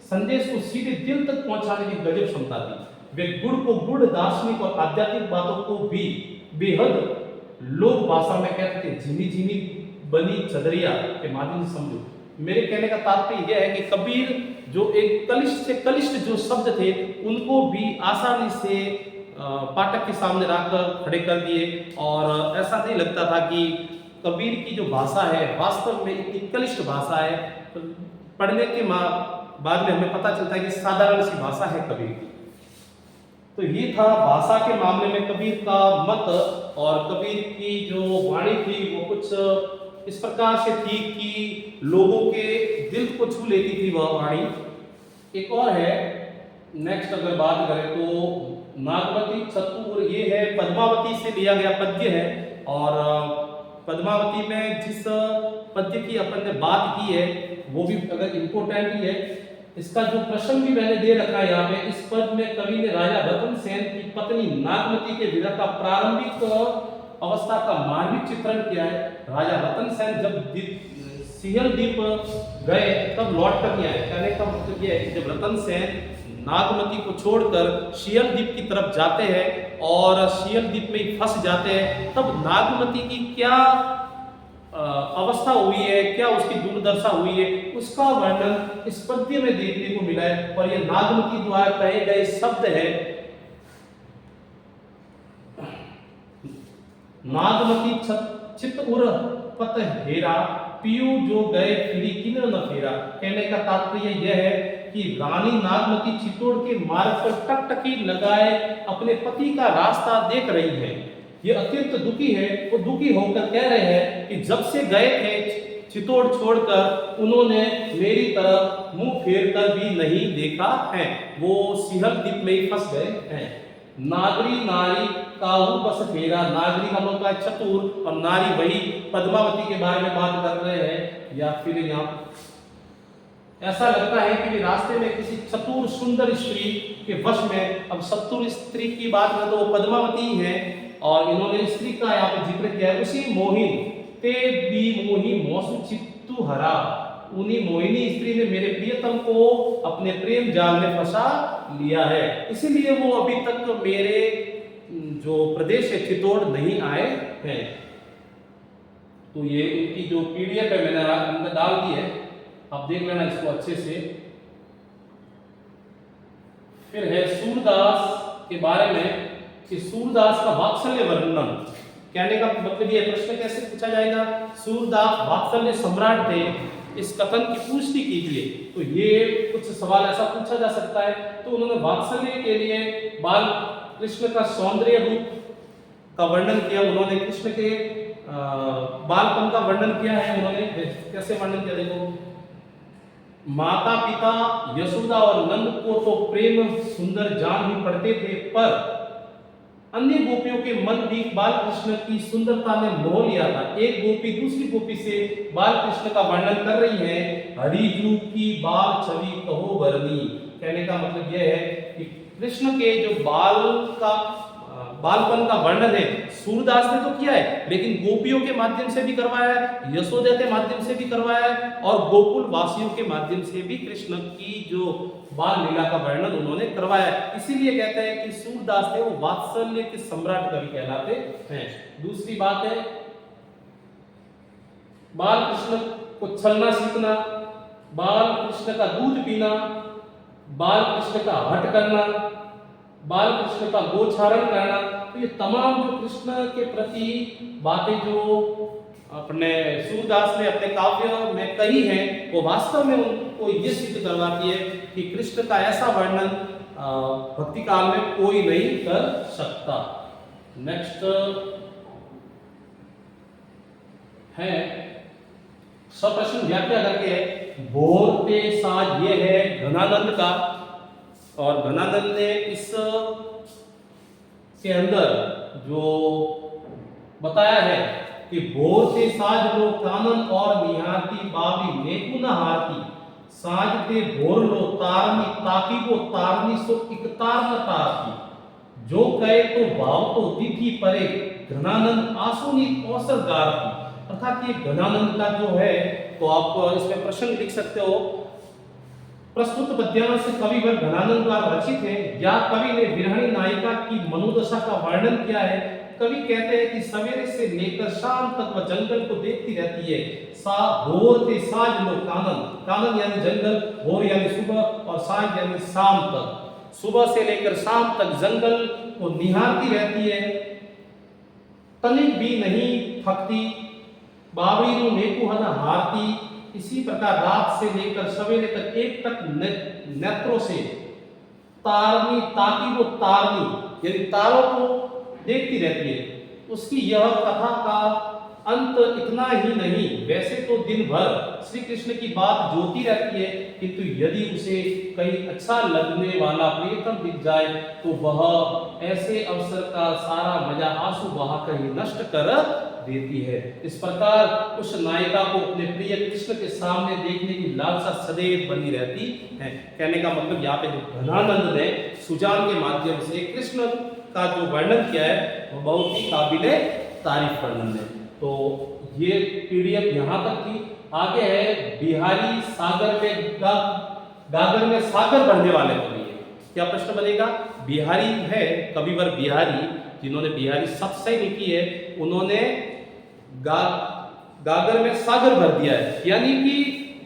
संदेश को सीधे दिल तक पहुंचाने की गजब क्षमता थी। वे गुड़ को गुड़, दार्शनिक और आध्यात्मिक बातों को भी बेहद लोक भाषा में कहते थे। झिनी झिनी बनी चदरिया के माध्यम से समझो। मेरे कहने का तात्पर्य यह है कि कबीर जो एक कलिष्ठ से कलिष्ठ जो शब्द थे उनको भी आसानी से पाठक के सामने रखकर खड़े कर दिए, और ऐसा नहीं लगता था कि कबीर की जो भाषा है वास्तव में इतनी कलिष्ठ भाषा है। पढ़ने के बाद में हमें पता चलता है कि साधारण सी भाषा है कबीर की। तो ये था भाषा के मामले में कबीर का मत, और कबीर की जो वाणी थी वो कुछ इस प्रकार से थी कि लोगों के दिल को छू लेती थी वह वाणी। एक और है, नेक्स्ट अगर बात करें तो नागवती चतुर, ये है पद्मावती से लिया गया पद्य है, और पद्मावती में जिस पद्य की अपन ने बात की है वो भी अगर इम्पोर्टेंट ही है। इसका जो प्रश्न भी मैंने दे रखा है यहाँ पे, इस पद में कवि ने राजा रतन सेन की पत्नी नागवती के विरह का प्रारंभिक अवस्था का मार्मिक चित्रण किया है। राजा रतन सेन जब सिंहल द्वीप गए तब लौट कर आए। कहने का मतलब यह है कि जब रतन सेन नागमती को छोड़कर सिंहल द्वीप की तरफ जाते हैं और सिंहल द्वीप में ही फंस जाते हैं, तब नागमती की क्या अवस्था हुई है, क्या उसकी दुर्दशा हुई है, उसका वर्णन इस पद्य में देखने को मिला है। और यह नागमती द्वारा कहे गए शब्द है, नागमती चित उर पत हेरा, पियू जो गए फिरी किन्ह न फेरा। कहने का तात्पर्य यह है कि रानी नागमती चित्तौड़ के मार्ग पर टकटकी लगाए अपने पति का रास्ता देख रही है। ये अत्यंत दुखी है। वो दुखी होकर कह रहे हैं कि जब से गए थे चित्तौड़ छोड़कर उन्होंने मेरी तरफ मुंह फेर कर भी नहीं देखा है। वो सिंहल द्वीप में ही फंस गए हैं। नागरी नारी काहू बस फेरा, नागरी का मतलब है चतुर, और नारी वही पद्मावती के बारे में बात कर रहे हैं। या फिर यहाँ ऐसा लगता है कि रास्ते में किसी चतुर सुंदर स्त्री के वश में। अब चतुर स्त्री की बात करें तो वो पद्मावती है, और इन्होंने स्त्री का यहाँ पे जिक्र किया है। उसी मोहिन ते बी मोही मौसु चित्तु हरा, उन्हीं मोहिनी स्त्री ने मेरे प्रियतम को अपने प्रेम जाल में फंसा लिया है, इसीलिए वो अभी तक मेरे जो प्रदेश है चित्तौड़ नहीं आए हैं। तो ये इनकी जो पीडीएफ है मैंने अंदर डाल दी है, आप देख लेना इसको अच्छे से। फिर है सूरदास के बारे में कि सूरदास का वात्सल्य वर्णन। कहने का मतलब ये प्रश्न कैसे पूछा जाएगा, सूरदास वात्सल्य सम्राट थे, इस कथन की पुष्टि कीजिए। तो ये कुछ सवाल ऐसा पूछा जा सकता है। तो उन्होंने वात्सल्य के लिए बाल कृष्ण का सौंदर्य रूप का वर्णन किया, उन्होंने कृष्ण के बालपन का वर्णन किया है। उन्होंने कैसे वर्णन किया, देखो, माता पिता यशोदा और नंद को तो प्रेम सुंदर जान ही पड़ते थे, पर अन्य गोपियों के मन भी बाल कृष्ण की सुंदरता ने मोह लिया था। एक गोपी दूसरी गोपी से बाल कृष्ण का वर्णन कर रही है। हरिजू की बाल छवि कहो बरनी। कहने का मतलब यह है कि कृष्ण के जो बालपन का वर्णन है सूरदास ने तो किया है, लेकिन गोपियों के माध्यम से भी करवाया है, यशोदा के माध्यम से भी करवाया है, और गोकुल वासियों के माध्यम से भी कृष्ण की जो बाल लीला का वर्णन उन्होंने करवाया है। इसीलिए कहते हैं कि सूरदास थे वो वात्सल्य के सम्राट कवि कहलाते हैं। दूसरी बात है, बाल कृष्ण को छलना सीखना, बाल कृष्ण का दूध पीना, बाल कृष्ण का हट करना, बाल कृष्ण का गोचारण करना। तो ये तमाम जो कृष्ण के प्रति बातें जो अपने सूरदास ने अपने काव्य में कही हैं, वो वास्तव में उनको ये सिद्ध करवाती है कि कृष्ण का ऐसा वर्णन भक्ति काल में कोई नहीं कर सकता। नेक्स्ट है सप्रश्न व्याख्या करके बोलते साज, ये है घनानंद का, और घनानंद ने इस के अंदर जो बताया है कि भोर से साज लो कानन और निहारती बावी नेकु न हारती, साज ते भोर लो तारनी ताकी वो तारनी सो इक तार न तारती, जो कहे तो भाव तो दिखी परे घनानंद आसुनी कौशल गारती। अर्थात ये घनानंद का जो है, तो आप इसमें प्रश्न लिख सकते हो, प्रस्तुत पद्यांश कविवर घनानंद द्वारा रचित है, या कवि ने विरहणी नायिका की मनोदशा का वर्णन किया है। कवि कहते हैं कि सवेरे से लेकर शाम तक वह जंगल को देखती रहती है। भोर ते साँझ लो कानन, कानन यानी जंगल, भोर यानी सुबह और साँझ यानी शाम तक, सुबह से लेकर शाम तक जंगल को निहारती रहती है, तनिक भी नहीं थकती, बावड़ी नु नेकु हन हारती। इसी प्रकार रात से लेकर सवेरे तक एक टक नेत्रों से तारनी, ताकि वो तारनी यानी तारों को देखती रहती है। उसकी यह कथा का अंत इतना ही नहीं, वैसे तो दिन भर श्री कृष्ण की बात जोती रहती है, किंतु यदि उसे कहीं अच्छा लगने वाला प्रियतम दिख जाए तो वह ऐसे अवसर का सारा मजा आंसू बहाकर ही नष्ट कर देती है। इस प्रकार उस नायिका को अपने प्रिय कृष्ण के सामने देखने की लालसा सदैव बनी रहती है। कहने का मतलब यहाँ पे जो घनानंद ने सुजान के माध्यम से कृष्ण का जो वर्णन किया है वो बहुत ही काबिले तारीफ वर्णन है। तो ये पीडीएफ यहाँ तक थी। आगे है बिहारी सागर में गागर में सागर भरने वाले कवि है। क्या प्रश्न बनेगा? बिहारी है कविवर बिहारी, जिन्होंने बिहारी सतसई लिखी है, उन्होंने गागर में सागर भर दिया है, यानी कि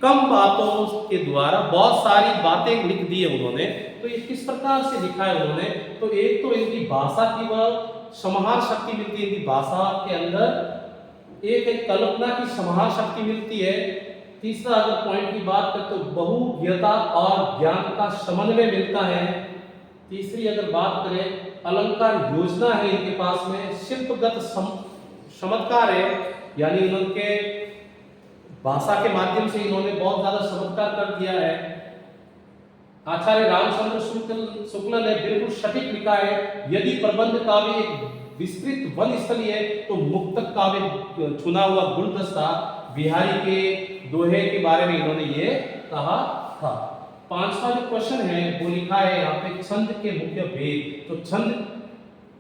कम बातों के द्वारा बहुत सारी बातें लिख दी है उन्होंने। तो ये किस प्रकार से लिखा है उन्होंने? तो एक तो इनकी भाषा की वह समाहार शक्ति मिलती है, इनकी भाषा के अंदर एक कल्पना की समाहार शक्ति मिलती है। तीसरा अगर पॉइंट की बात करें तो बहुज्ञता और ज्ञान का समन्वय मिलता है। तीसरी अगर बात करें अलंकार योजना है इनके पास में, शिल्पगत चमत्कार है, यानी उनके भाषा के माध्यम से इन्होंने बहुत ज्यादा चमत्कार कर दिया है। आचार्य रामचंद्र शुक्ल ने बिल्कुल सटीक लिखा है, यदि प्रबंध काव्य एक विस्तृत वन स्थली है तो मुक्तक काव्य चुना हुआ गुलदस्ता। बिहारी के दोहे के बारे में इन्होंने ये कहा था। पांचवा जो क्वेश्चन है वो लिखा है यहाँ पे छंद के मुख्य भेद। तो छंद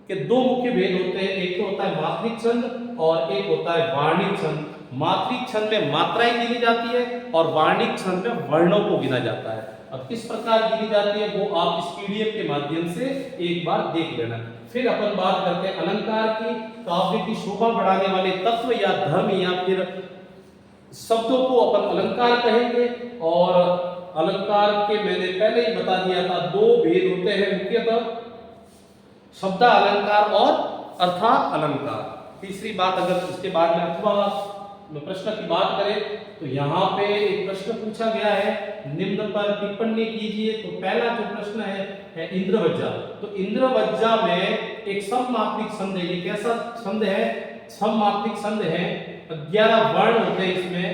के दो मुख्य भेद होते हैं, एक तो होता है मात्रिक छंद और एक होता है वार्णिक छंद। मात्रिक छंद में मात्राएं गिनी जाती है और वार्णिक छंद में वर्णों को गिना जाता है। अब किस प्रकार गिनी जाती है वो आप इस पीडीएफ के माध्यम से एक बार देख लेना। फिर अपन बात करते हैं अलंकार की। काव्य की शोभा बढ़ाने वाले तत्व या धर्म या फिर शब्दों को अपन अलंकार कहेंगे। और अलंकार के मैंने पहले ही बता दिया था, दो भेद होते हैं मुख्यतः, शब्द अलंकार और अर्था अलंकार। तीसरी बात अगर इसके बाद में अथवा प्रश्न की बात करें तो यहाँ पे एक प्रश्न पूछा गया है, निम्न पर टिप्पणी कीजिए। तो पहला जो प्रश्न है इंद्रवज्जा। तो इंद्रवज्जा में एक सममात्रिक छंद है। ये कैसा छंद है? सममात्रिक छंद है, 11 वर्ण होते हैं इसमें।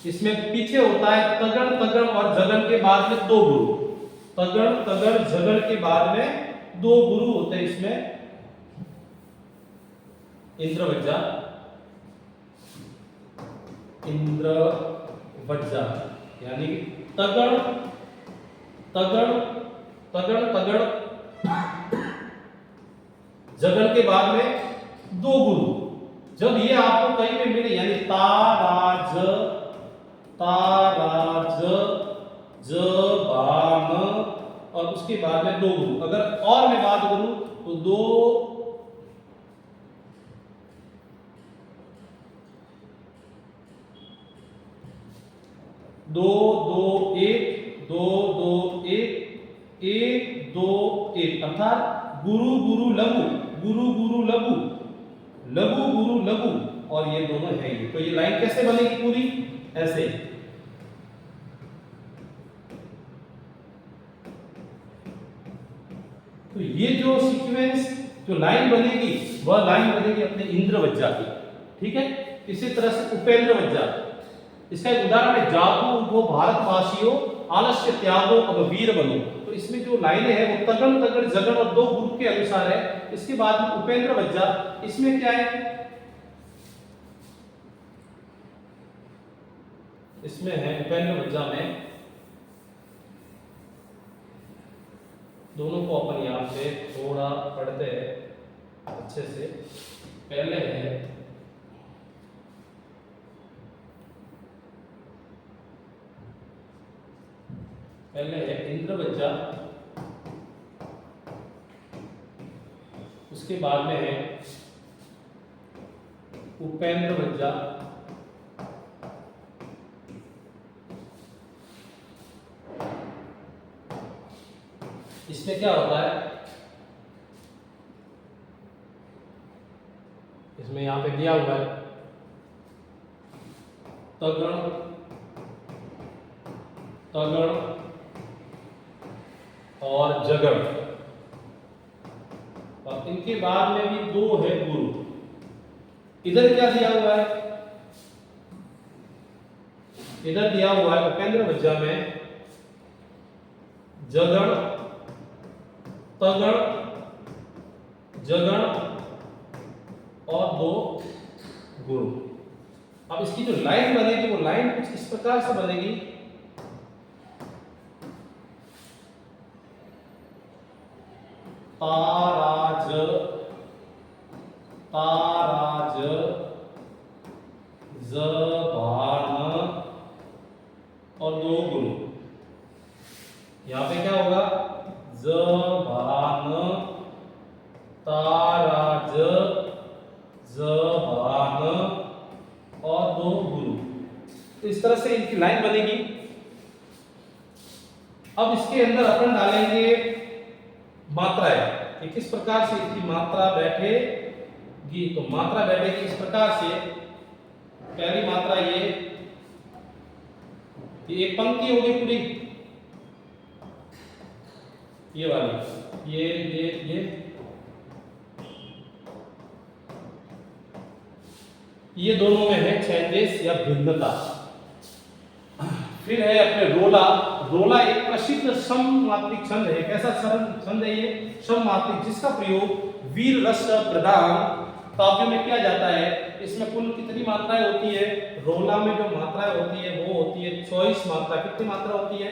इसमें पीछे होता है तगड़ तगड़ और जगन के बाद में दो गुरु। तगड़ तगड़ जगड़ के बाद में दो गुरु होते हैं इसमें। इंद्रवज्जा, इंद्रवज्जा यानी तगड़ तगड़ तगड़ तगड़ जगड़ के बाद में दो गुरु। जब ये आपको कहीं में मिले, यानी ताराज ज बाम और उसके बाद में दो गुरु। अगर और मैं बात करूं तो दो दो दो एक, दो दो एक, एक दो एक, अर्थात गुरु गुरु लघु, गुरु गुरु लघु, लघु गुरु लघु, और ये दोनों है ये। तो ये लाइन कैसे बनेगी पूरी? ऐसे। तो ये जो सीक्वेंस जो लाइन बनेगी वह लाइन बनेगी अपने इंद्रवज्जा की। ठीक है। इसी तरह से उपेंद्रवज्जा, इसका एक उदाहरण है, जागो उठो भारतवासियों, आलस्य त्यागो अब वीर बनो। तो इसमें जो लाइनें हैं वो तगड़ तगड़ जगड़ और दो ग्रुप के अनुसार है। इसके बाद में उपेंद्रवज्जा, इसमें क्या है? इसमें है उपेंद्रवज्जा में, दोनों को अपन यहां से थोड़ा पढ़ते हैं अच्छे से। पहले है इंद्रवज्जा, उसके बाद में है उपेंद्र वज्जा, इसमें क्या होता है, इसमें यहां पे दिया हुआ है तगड़, तगड़ और जगड़, और इनके बाद में भी दो है गुरु। इधर क्या दिया हुआ है, इधर दिया हुआ है उपेंद्र वज्जा में जगड़, तगड़, जगड़ और दो गुरु। अब इसकी जो लाइन बनेगी वो लाइन कुछ इस प्रकार से बनेगी, ताराज, ताराज, जबान और दो गुरु। यहां पे क्या होगा, जबान, ताराज, जबान और दो गुरु। तो इस तरह से इनकी लाइन बनेगी। अब इसके अंदर अपन डालेंगे मात्राएं कि किस प्रकार से इसकी मात्रा बैठेगी। तो मात्रा बैठेगी इस प्रकार से, पहली मात्रा ये एक पंक्ति होगी पूरी, ये वाली, ये दोनों में है चेंजेस या भिन्नता। फिर है अपने रोला। रोला एक प्रसिद्ध सममात्रिक छंद है। कैसा छंद है ये, सममात्रिक, जिसका प्रयोग वीर रस प्रदान काव्य में किया जाता है। इसमें कुल कितनी मात्राएं होती है, रोला में जो मात्राएं होती है वो होती है 24 मात्रा। कितनी मात्रा होती है,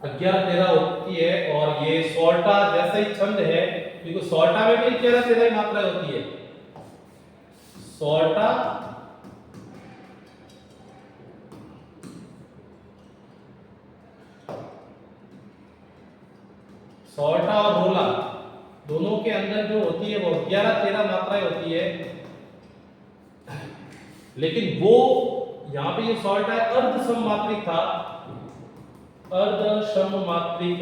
11-13 होती है। और ये सोल्टा जैसा ही छंद है, क्योंकि सोल्टा में भी 11-13 मात्रा होती है। सोल्टा सोल्टा और रोला दोनों के अंदर जो होती है वो 11-13 मात्राएं होती है। लेकिन वो यहां पे ये सोल्टा है अर्ध सममात्रिक था, अर्ध सममात्रिक,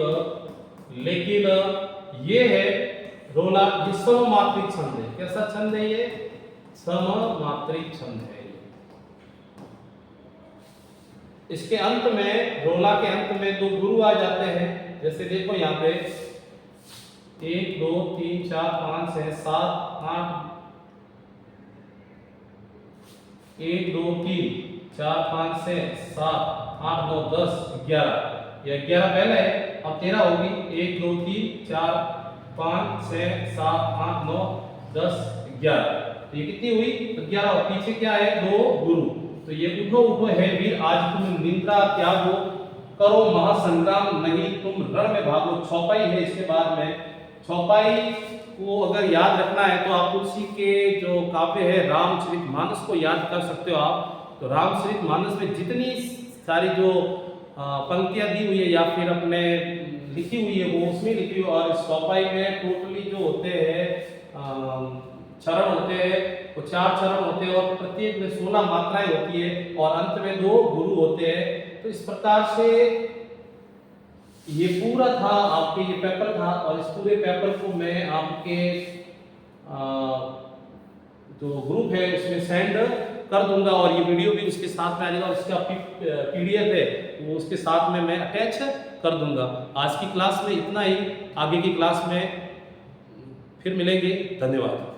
लेकिन ये है रोला, ये सममात्रिक छंद है। कैसा छंद है ये, सममात्रिक छंद है। इसके अंत में, रोला के अंत में दो गुरु आ जाते हैं। जैसे देखो यहाँ पे 1 2 3 4 5 6 7 8, 1 2 3 4 5 6 7 8 9 10 11। ये 11 पहले है, अब 13 होगी। 1 2 3 4 5 6 7 8 9 10 11। तो ये कितनी हुई, 11। और पीछे क्या है, दो गुरु। तो ये उठो उठो है वीर, आज तुम निंद्रा त्यागो, करो महासंग्राम नहीं तुम रण में भागो। चौपाई है इसके बाद में। चौपाई को अगर याद रखना है तो आप तुलसी के जो काव्य है रामचरितमानस को याद कर सकते हो आप। तो रामचरितमानस में जितनी सारी जो पंक्तियां दी हुई है या फिर अपने लिखी हुई है वो उसमें लिखी हुई। और चौपाई में टोटली जो होते हैं चरण होते हैं, वो 4 चरण होते हैं और प्रत्येक में 16 मात्राएं होती है और अंत में 2 गुरु होते हैं। तो इस प्रकार से ये पूरा था आपके, ये पेपर था। और इस पूरे पेपर को मैं आपके जो ग्रुप है उसमें सेंड कर दूंगा और ये वीडियो भी उसके साथ में आ जाएगा और इसका PDF है वो उसके साथ में मैं अटैच कर दूंगा। आज की क्लास में इतना ही, आगे की क्लास में फिर मिलेंगे। धन्यवाद।